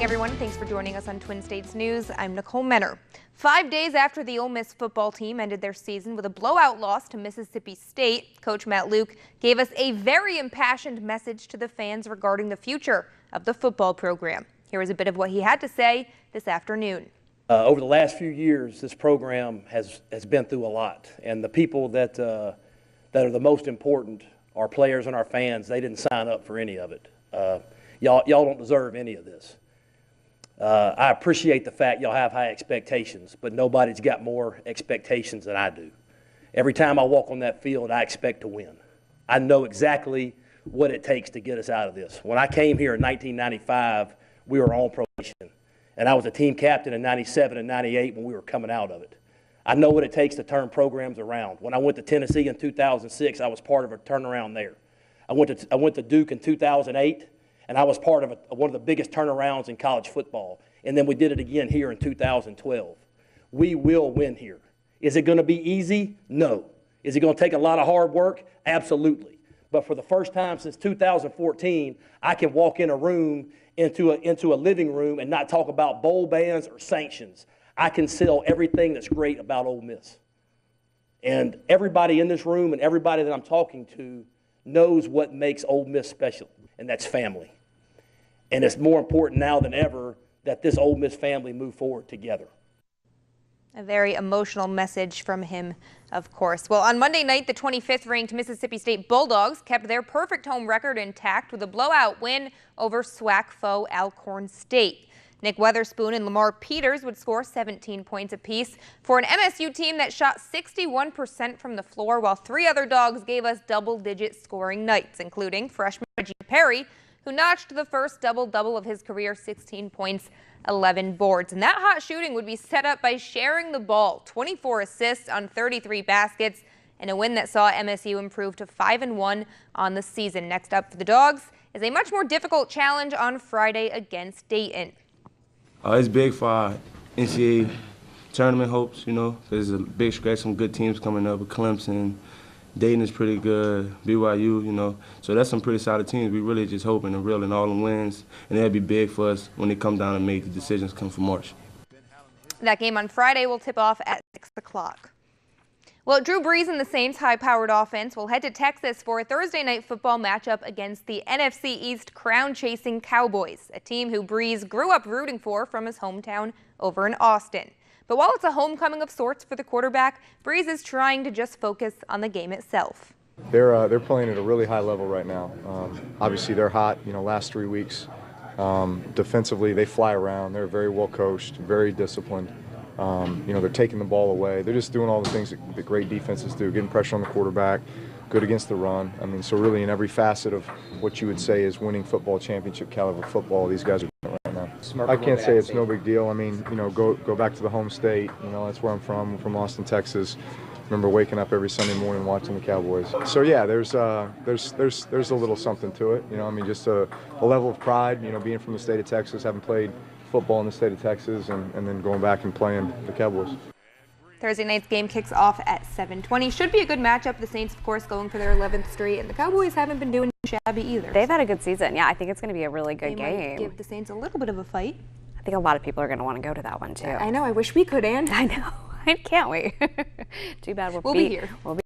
morning, everyone. Thanks for joining us on Twin States News. I'm Nicole Menner. 5 days after the Ole Miss football team ended their season with a blowout loss to Mississippi State, Coach Matt Luke gave us a very impassioned message to the fans regarding the future of the football program. Here is a bit of what he had to say this afternoon. Over the last few years, this program has been through a lot, and the people that are the most important, our players and our fans, they didn't sign up for any of it. Y'all don't deserve any of this. I appreciate the fact y'all have high expectations, but nobody's got more expectations than I do. Every time I walk on that field, I expect to win. I know exactly what it takes to get us out of this. When I came here in 1995, we were on probation, and I was a team captain in 97 and 98 when we were coming out of it. I know what it takes to turn programs around. When I went to Tennessee in 2006, I was part of a turnaround there. I went to Duke in 2008. And I was part of one of the biggest turnarounds in college football. And then we did it again here in 2012. We will win here. Is it going to be easy? No. Is it going to take a lot of hard work? Absolutely. But for the first time since 2014, I can walk in a room, into a living room, and not talk about bowl bans or sanctions. I can sell everything that's great about Ole Miss. And everybody in this room and everybody that I'm talking to knows what makes Ole Miss special, and that's family. And it's more important now than ever that this Ole Miss family move forward together. A very emotional message from him, of course. Well, on Monday night, the 25th ranked Mississippi State Bulldogs kept their perfect home record intact with a blowout win over SWAC foe Alcorn State. Nick Weatherspoon and Lamar Peters would score 17 points apiece for an MSU team that shot 61% from the floor, while three other dogs gave us double-digit scoring nights, including freshman Reggie Perry, who notched the first double-double of his career, 16 points, 11 boards. And that hot shooting would be set up by sharing the ball, 24 assists on 33 baskets, and a win that saw MSU improve to 5-1 on the season. Next up for the Dogs is a much more difficult challenge on Friday against Dayton. It's big for our NCAA tournament hopes, because there's a big stretch, some good teams coming up with Clemson. Dayton is pretty good, BYU, so that's some pretty solid teams. We really just hoping and reeling all the wins, and that'll be big for us when they come down and make the decisions come for March. That game on Friday will tip off at 6 o'clock. Well, Drew Brees and the Saints' high-powered offense will head to Texas for a Thursday night football matchup against the NFC East crown-chasing Cowboys, a team who Brees grew up rooting for from his hometown over in Austin. But while it's a homecoming of sorts for the quarterback, Brees is trying to just focus on the game itself. They're playing at a really high level right now. Obviously, they're hot. Last 3 weeks. Defensively, they fly around. They're very well coached, very disciplined. They're taking the ball away. They're just doing all the things that great defenses do, getting pressure on the quarterback, good against the run. So really in every facet of what you would say is winning football, championship caliber football, these guys are doing it right now. I can't say it's no big deal. Go back to the home state. That's where I'm from. I'm from Austin, Texas. Remember waking up every Sunday morning watching the Cowboys. So yeah, there's a little something to it. Just a level of pride. Being from the state of Texas, having played football in the state of Texas, and then going back and playing the Cowboys. Thursday night's game kicks off at 7:20. Should be a good matchup. The Saints, of course, going for their 11th straight, and the Cowboys haven't been doing shabby either. They've had a good season. Yeah, I think it's going to be a really good game. Might give the Saints a little bit of a fight. I think a lot of people are going to want to go to that one, too. I know. I wish we could, and I know. Can't we? Too bad we'll be here. We'll be